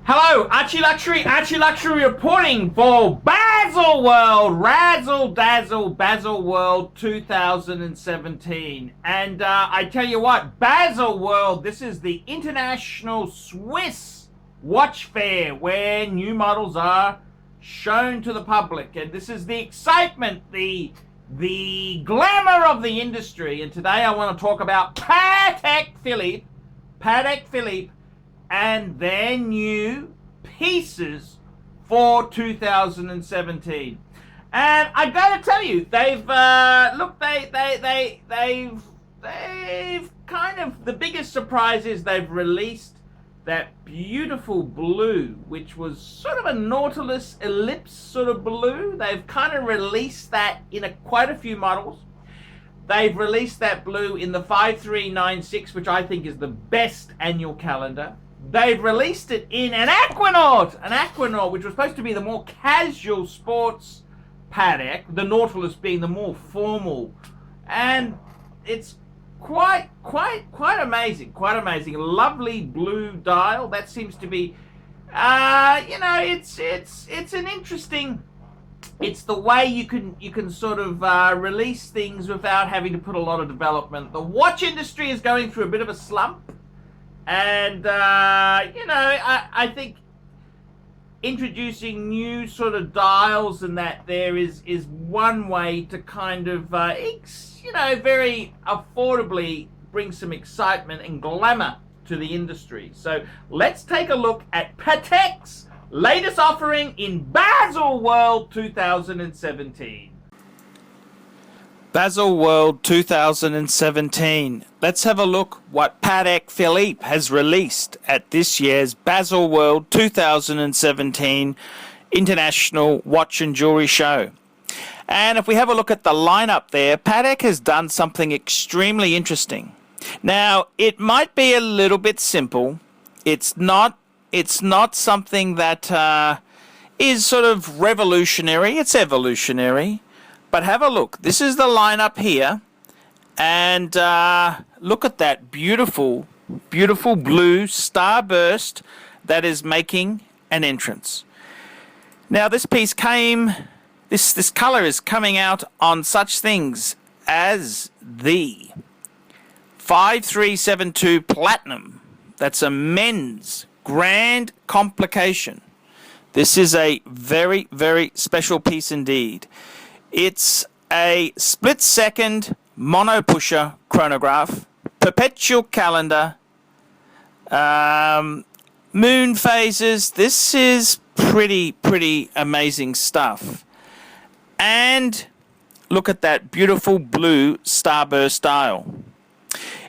Hello, Archie Luxury reporting for Basil World, Razzle Dazzle Basil World 2017. And I tell you what, Basil World, this is the International Swiss Watch Fair where new models are shown to the public. And this is the excitement, the glamour of the industry. And today I want to talk about Patek Philippe, and their new pieces for 2017. And I gotta tell you, they've kind of, the biggest surprise is they've released that beautiful blue, which was sort of a Nautilus ellipse sort of blue. They've kind of released that in quite a few models. They've released that blue in the 5396, which I think is the best annual calendar. They've released it in an Aquanaut, which was supposed to be the more casual sports Patek, the Nautilus being the more formal. And it's quite amazing, Lovely blue dial. That seems to be, it's an interesting. It's the way you can sort of release things without having to put a lot of development. The watch industry is going through a bit of a slump. And, I think introducing new sort of dials and that there is one way to kind of, very affordably bring some excitement and glamour to the industry. So let's take a look at Patek's latest offering in Basil World 2017. Basil World 2017. Let's have a look what Patek Philippe has released at this year's Basil World 2017 International Watch and Jewelry Show. And if we have a look at the lineup there, Patek has done something extremely interesting. Now, it might be a little bit simple. It's not something that is sort of revolutionary. It's evolutionary. But have a look. This is the lineup here. And look at that beautiful blue starburst that is making an entrance. Now this piece this color is coming out on such things as the 5372 Platinum. That's a men's grand complication. This is a very, very special piece indeed. It's a split-second mono-pusher chronograph, perpetual calendar, moon phases. This is pretty amazing stuff. And look at that beautiful blue starburst dial.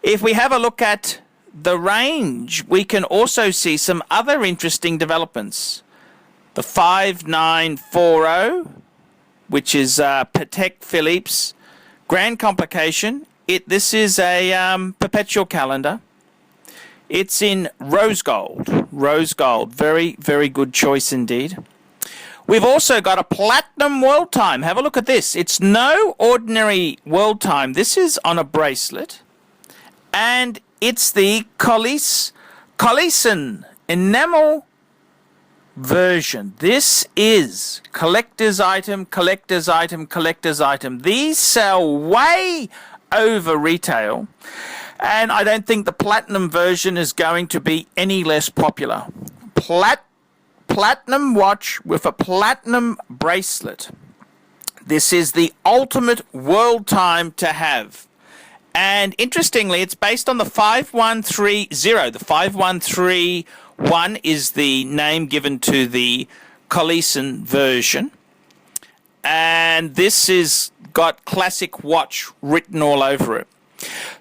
If we have a look at the range, we can also see some other interesting developments. The 5940, which is Patek Philippe's grand complication. This is a perpetual calendar. It's in rose gold. Very, very good choice indeed. We've also got a platinum world time. Have a look at this. It's no ordinary world time. This is on a bracelet. And it's the Collison enamel version. This is collector's item. These sell way over retail, and I don't think the platinum version is going to be any less popular. Platinum watch with a platinum bracelet. This is the ultimate world time to have. And interestingly, it's based on the 5130. The 5131 is the name given to the Collison version. And this is got classic watch written all over it.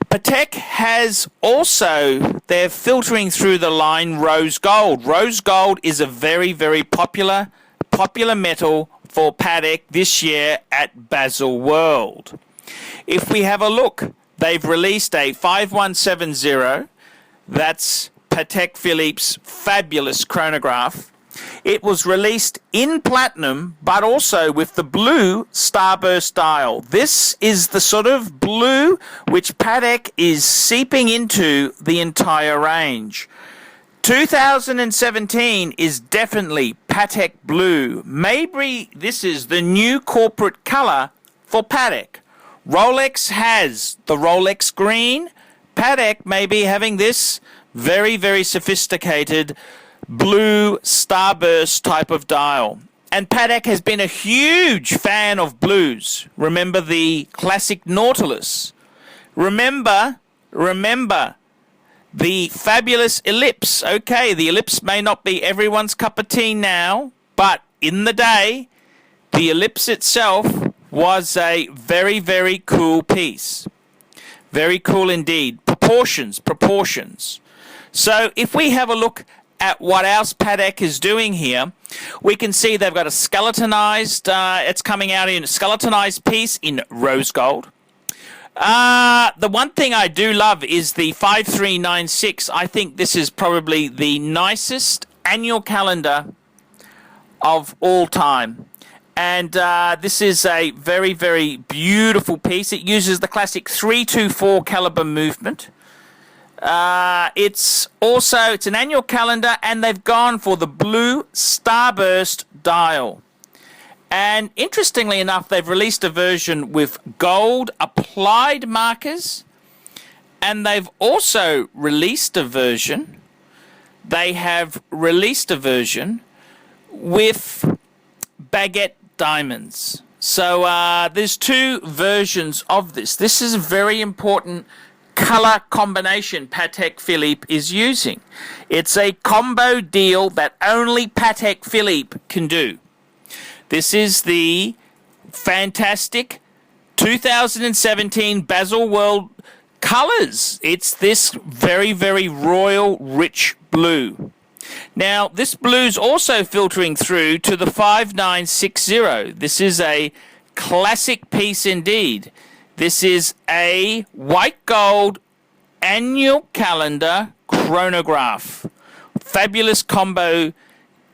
Patek has also, they're filtering through the line rose gold. Rose gold is a very, very popular metal for Patek this year at Basil World. If we have a look, they've released a 5170. That's Patek Philippe's fabulous chronograph. It was released in platinum, but also with the blue starburst dial. This is the sort of blue which Patek is seeping into the entire range. 2017 is definitely Patek Blue. Maybe this is the new corporate color for Patek. Rolex has the Rolex green. Patek may be having this very, very sophisticated blue starburst type of dial. And Patek has been a huge fan of blues. Remember the classic Nautilus. Remember the fabulous Ellipse. Okay, the Ellipse may not be everyone's cup of tea now, but in the day, the Ellipse itself was a very, very cool piece. Very cool indeed. Proportions. So if we have a look at what else Patek is doing here, we can see they've got a skeletonized, it's coming out in a skeletonized piece in rose gold. The one thing I do love is the 5396. I think this is probably the nicest annual calendar of all time. And this is a very, very beautiful piece. It uses the classic 324 caliber movement. It's an annual calendar, and they've gone for the blue starburst dial. And interestingly enough, they've released a version with gold applied markers, and they've also released a version. They have released a version with baguette diamonds. So there's two versions of this. This is a very important color combination Patek Philippe is using. It's a combo deal that only Patek Philippe can do. This is the fantastic 2017 Baselworld colors. It's this very, very royal, rich blue. Now, this blue's also filtering through to the 5960. This is a classic piece indeed. This is a white gold annual calendar chronograph. Fabulous combo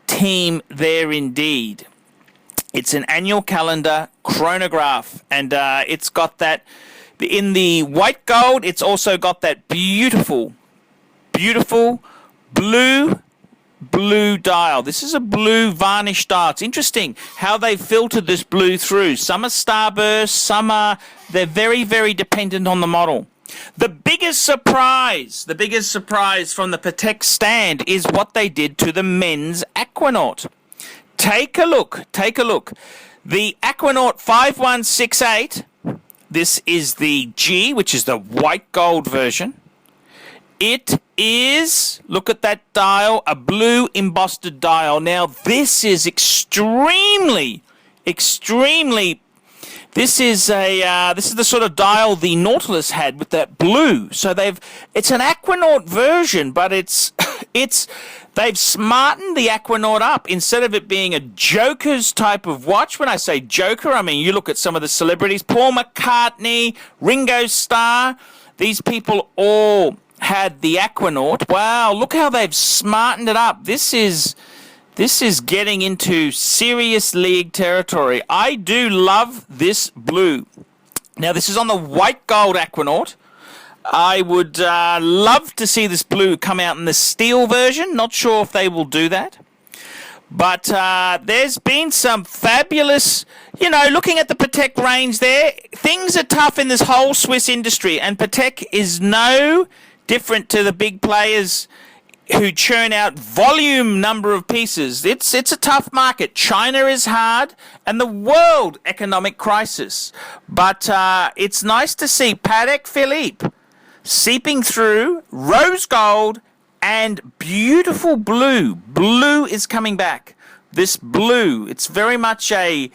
team there indeed. It's an annual calendar chronograph, and it's got that in the white gold. It's also got that beautiful blue dial. This is a blue varnish dial. It's interesting how they filtered this blue through. Some are starburst, they're very, very dependent on the model. The biggest surprise from the Patek stand is what they did to the men's Aquanaut. Take a look. The Aquanaut 5168, this is the G, which is the white gold version. It is, look at that dial, a blue embossed dial. Now, this is extremely, this is the sort of dial the Nautilus had with that blue. So it's an Aquanaut version, but they've smartened the Aquanaut up. Instead of it being a Joker's type of watch, when I say Joker, I mean you look at some of the celebrities, Paul McCartney, Ringo Starr, these people all had the Aquanaut. Wow, look how they've smartened it up. This is getting into serious league territory. I do love this blue. Now, this is on the white gold Aquanaut. I would love to see this blue come out in the steel version. Not sure if they will do that. But there's been some fabulous, looking at the Patek range there, things are tough in this whole Swiss industry, and Patek is no different to the big players who churn out volume number of pieces. It's a tough market. China is hard, and the world economic crisis. But it's nice to see Patek Philippe seeping through, rose gold, and beautiful blue. Blue is coming back. This blue, it's very much a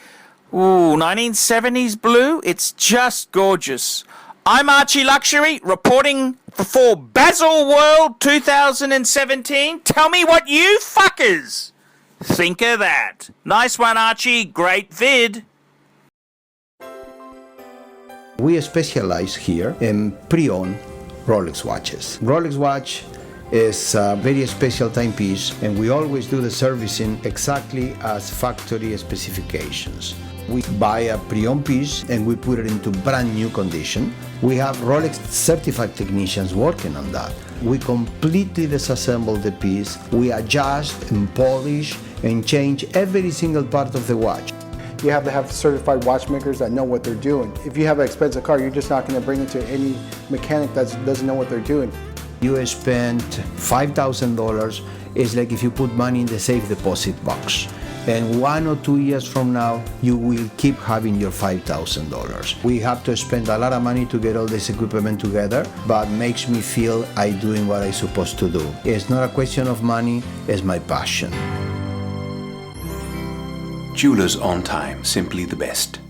1970s blue. It's just gorgeous. I'm Archie Luxury, reporting for Baselworld 2017. Tell me what you fuckers think of that. Nice one, Archie. Great vid. We specialize here in pre-owned Rolex watches. Rolex watch is a very special timepiece, and we always do the servicing exactly as factory specifications. We buy a pre-owned piece and we put it into brand new condition. We have Rolex certified technicians working on that. We completely disassemble the piece, we adjust and polish and change every single part of the watch. You have to have certified watchmakers that know what they're doing. If you have an expensive car, you're just not going to bring it to any mechanic that doesn't know what they're doing. You spend $5,000, it's like if you put money in the safe deposit box. And 1 or 2 years from now, you will keep having your $5,000. We have to spend a lot of money to get all this equipment together, but makes me feel I'm doing what I'm supposed to do. It's not a question of money, it's my passion. Jewelers on Time, simply the best.